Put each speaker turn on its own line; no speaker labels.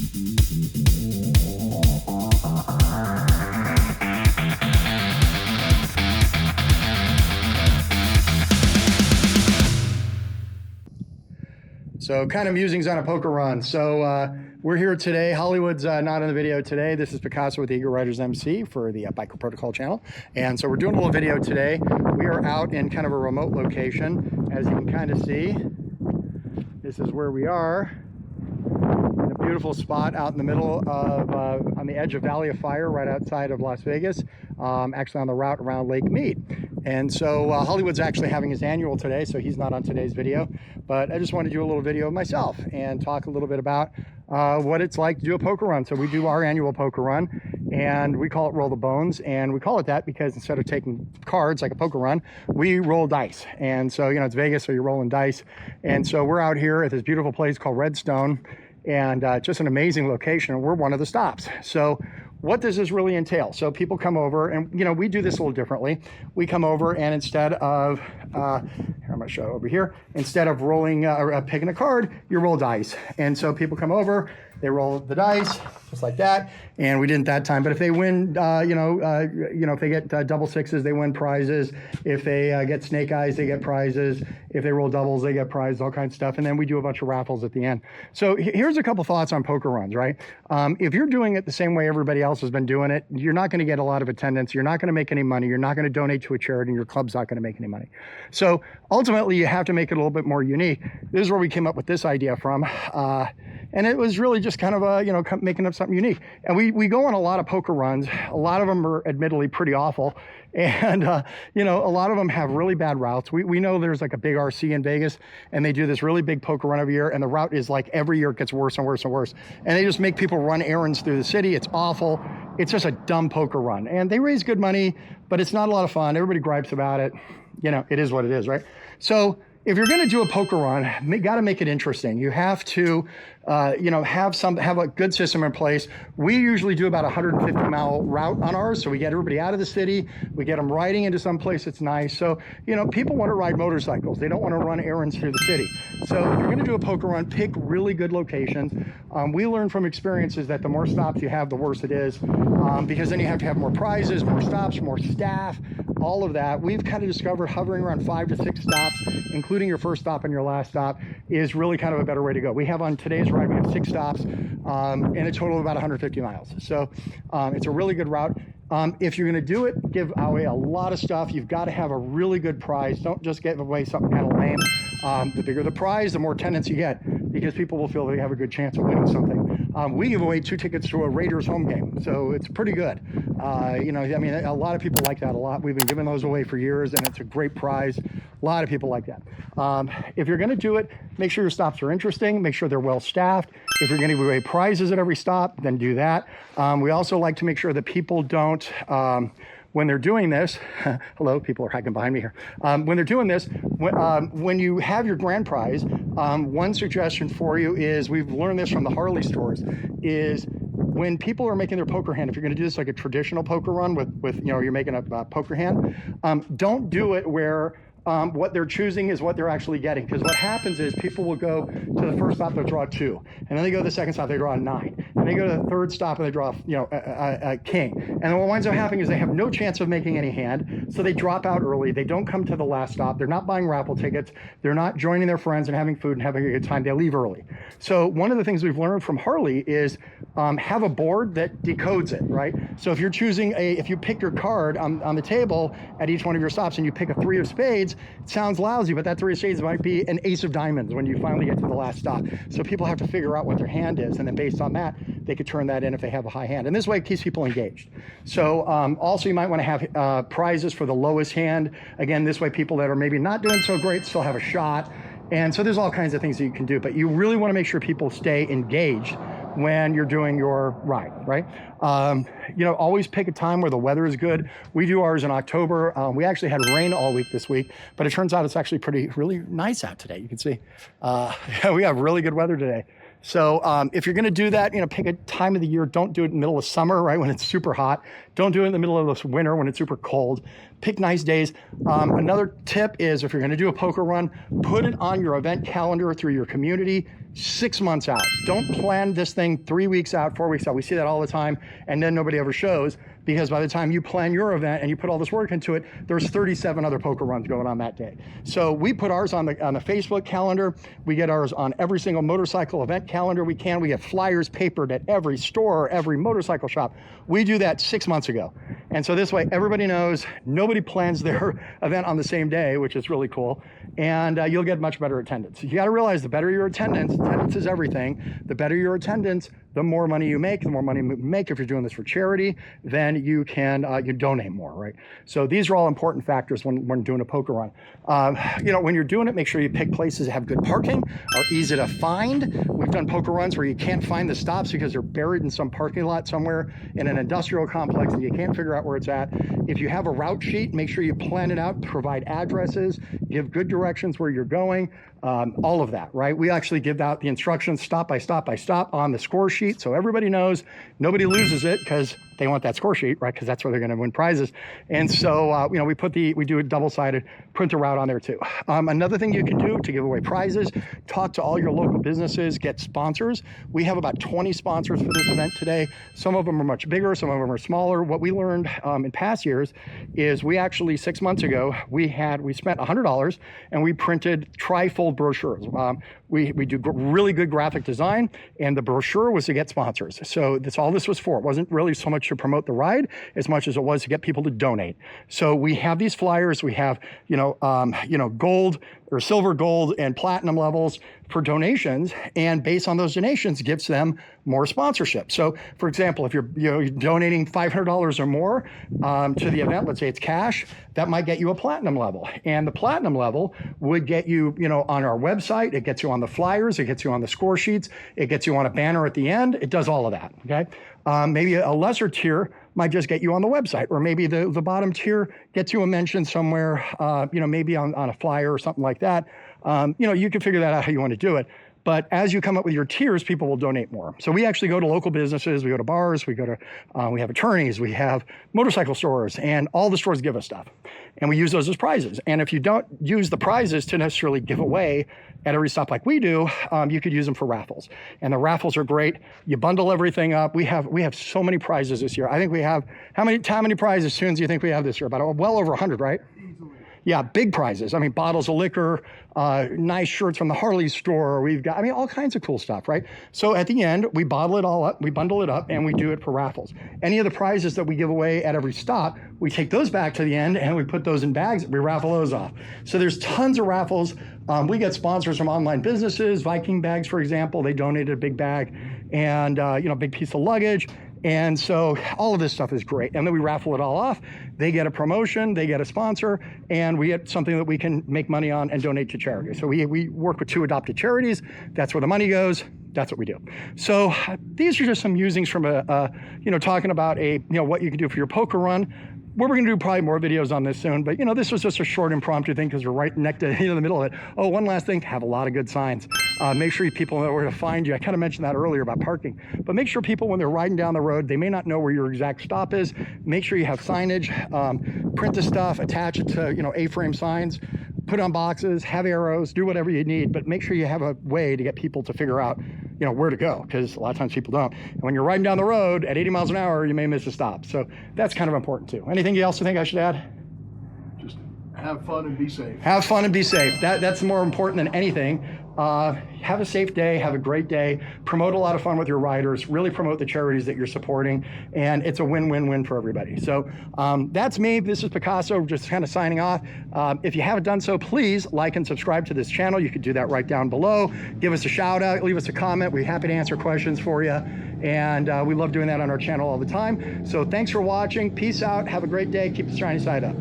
So kind of musings on a poker run. So we're here today. Hollywood's not in the video today. This is Picasso with the Eagle Riders MC for the Biker Protocol channel. And so we're doing a little video today. We are out in kind of a remote location. As you can kind of see, this is where we are. In a beautiful spot out in the middle of, on the edge of Valley of Fire, right outside of Las Vegas, actually on the route around Lake Mead. And so Hollywood's actually having his annual today, so he's not on today's video. But I just wanted to do a little video of myself and talk a little bit about what it's like to do a poker run. So we do our annual poker run, and we call it Roll the Bones. And we call it that because instead of taking cards like a poker run, we roll dice. And so, you know, it's Vegas, so you're rolling dice. And so we're out here at this beautiful place called Redstone, and just an amazing location. We're one of the stops. So what does this really entail? So people come over, and you know, we do this a little differently. We come over, and instead of here, I'm gonna show it over here, instead of rolling or picking a card, you roll dice. And so people come over, they roll the dice just like that, and we didn't that time. But if they win, if they get double sixes, they win prizes. If they get snake eyes, they get prizes. If they roll doubles, they get prizes, all kinds of stuff. And then we do a bunch of raffles at the end. So here's a couple thoughts on poker runs, right? If you're doing it the same way everybody else has been doing it, you're not going to get a lot of attendance. You're not going to make any money. You're not going to donate to a charity, and your club's not going to make any money. So ultimately, you have to make it a little bit more unique. This is where we came up with this idea from. And it was really just kind of, making up something unique. And we go on a lot of poker runs. A lot of them are admittedly pretty awful. And, a lot of them have really bad routes. We know there's like a big RC in Vegas, and they do this really big poker run every year. And the route is like every year it gets worse and worse and worse. And they just make people run errands through the city. It's awful. It's just a dumb poker run. And they raise good money, but it's not a lot of fun. Everybody gripes about it. You know, it is what it is, right? So if you're going to do a poker run, you got to make it interesting. You have to, have a good system in place. We usually do about a 150-mile route on ours, so we get everybody out of the city. We get them riding into some place that's nice. So, people want to ride motorcycles. They don't want to run errands through the city. So if you're going to do a poker run, pick really good locations. We learn from experiences that the more stops you have, the worse it is, because then you have to have more prizes, more stops, more staff, all of that. We've kind of discovered hovering around 5 to 6 stops, including your first stop and your last stop, is really kind of a better way to go. We have on today's ride, we have 6 stops and a total of about 150 miles. So it's a really good route. If you're going to do it, give away a lot of stuff. You've got to have a really good prize. Don't just give away something kind of lame. The bigger the prize, the more attendance you get, because people will feel they have a good chance of winning something. We give away 2 tickets to a Raiders home game, so it's pretty good. A lot of people like that a lot. We've been giving those away for years, and it's a great prize. A lot of people like that. If you're going to do it, make sure your stops are interesting. Make sure they're well staffed. If you're going to give away prizes at every stop, then do that. We also like to make sure that people don't, when they're doing this, hello, people are hacking behind me here. When they're doing this, when you have your grand prize, one suggestion for you is, we've learned this from the Harley stores, is when people are making their poker hand, if you're going to do this like a traditional poker run with you're making a poker hand, don't do it where what they're choosing is what they're actually getting. Because what happens is people will go to the first stop, they'll draw 2. And then they go to the second stop, they draw a 9. And they go to the third stop and they draw, a king. And then what winds up happening is they have no chance of making any hand. So they drop out early. They don't come to the last stop. They're not buying raffle tickets. They're not joining their friends and having food and having a good time. They leave early. So one of the things we've learned from Harley is have a board that decodes it, right? So if you're choosing if you pick your card on the table at each one of your stops and you pick a 3 of spades, it sounds lousy, but that 3 of spades might be an ace of diamonds when you finally get to the last stop. So people have to figure out what their hand is, and then based on that, they could turn that in if they have a high hand. And this way it keeps people engaged. So also you might want to have prizes for the lowest hand. Again, this way people that are maybe not doing so great still have a shot. And so there's all kinds of things that you can do, but you really want to make sure people stay engaged when you're doing your ride, right? Always pick a time where the weather is good. We do ours in October. We actually had rain all week this week, but it turns out it's actually really nice out today. You can see, we have really good weather today. So if you're going to do that, pick a time of the year. Don't do it in the middle of summer, right, when it's super hot. Don't do it in the middle of this winter when it's super cold. Pick nice days. Another tip is, if you're going to do a poker run, put it on your event calendar through your community. 6 months out. Don't plan this thing 3 weeks out, 4 weeks out. We see that all the time, and then nobody ever shows, because by the time you plan your event and you put all this work into it, there's 37 other poker runs going on that day. So we put ours on the Facebook calendar. We get ours on every single motorcycle event calendar we can. We get flyers papered at every store, every motorcycle shop. We do that 6 months ago. And so this way, everybody knows, nobody plans their event on the same day, which is really cool. And you'll get much better attendance. You got to realize, the better your attendance is everything. The better your attendance, the more money you make. The more money you make, if you're doing this for charity, then you can you donate more, right? So these are all important factors when doing a poker run. You know, when you're doing it, make sure you pick places that have good parking, are easy to find. We've done poker runs where you can't find the stops because they're buried in some parking lot somewhere in an industrial complex and you can't figure out where it's at. If you have a route sheet, make sure you plan it out, provide addresses, give good directions where you're going, all of that, right? We actually give out the instructions stop by stop by stop on the score sheet, so everybody knows, nobody loses it, because they want that score sheet, right? Because that's where they're going to win prizes. And so, you know, we do a double-sided, print a route on there too. Another thing you can do to give away prizes, talk to all your local businesses, get sponsors. We have about 20 sponsors for this event today. Some of them are much bigger, some of them are smaller. What we learned in past years is we actually, 6 months ago, we spent $100 and we printed trifold brochures. We do really good graphic design, and the brochure was to get sponsors. So that's all this was for. It wasn't really so much to promote the ride as much as it was to get people to donate. So we have these flyers. We have, gold or silver, gold, and platinum levels for donations, and based on those donations, gives them more sponsorship. So, for example, if you're donating $500 or more to the event, let's say it's cash, that might get you a platinum level, and the platinum level would get you, on our website. It gets you on the flyers, it gets you on the score sheets, it gets you on a banner at the end. It does all of that. Okay, maybe a lesser tier might just get you on the website, or maybe the bottom tier gets you a mention somewhere, maybe on a flyer or something like that. You can figure that out how you want to do it. But as you come up with your tiers, people will donate more. So we actually go to local businesses, we go to bars, we have attorneys, we have motorcycle stores, and all the stores give us stuff. And we use those as prizes. And if you don't use the prizes to necessarily give away at every stop like we do, you could use them for raffles. And the raffles are great. You bundle everything up. We have so many prizes this year. I think we have, how many prizes, Soons, do you think we have this year? About well over 100, right? Yeah, big prizes. I mean, bottles of liquor, nice shirts from the Harley store. We've got, all kinds of cool stuff, right? So at the end, we bottle it all up, we bundle it up, and we do it for raffles. Any of the prizes that we give away at every stop, we take those back to the end and we put those in bags. We raffle those off. So there's tons of raffles. We get sponsors from online businesses. Viking Bags, for example, they donated a big bag and, big piece of luggage. And so all of this stuff is great. And then we raffle it all off. They get a promotion, they get a sponsor, and we get something that we can make money on and donate to charity. So we work with 2 adopted charities. That's where the money goes. That's what we do. So these are just some musings from talking about what you can do for your poker run. We're going to do probably more videos on this soon, but this was just a short impromptu thing because we're right next to the middle of it. Oh, one last thing, have a lot of good signs. Make sure people know where to find you. I kind of mentioned that earlier about parking, but make sure people, when they're riding down the road, they may not know where your exact stop is. Make sure you have signage, print the stuff, attach it to A-frame signs, put on boxes, have arrows, do whatever you need, but make sure you have a way to get people to figure out where to go, because a lot of times people don't. And when you're riding down the road at 80 miles an hour, you may miss a stop. So that's kind of important too. Anything else you think I should add?
Just have fun and be safe.
Have fun and be safe. That's more important than anything. Have a safe day, have a great day, promote a lot of fun with your riders, really promote the charities that you're supporting, and it's a win-win-win for everybody. So that's me. This is Picasso, just kind of signing off. If you haven't done so, please like and subscribe to this channel. You could do that right down below. Give us a shout out, leave us a comment. We're happy to answer questions for you, and we love doing that on our channel all the time. So thanks for watching. Peace out. Have a great day. Keep the shiny side up.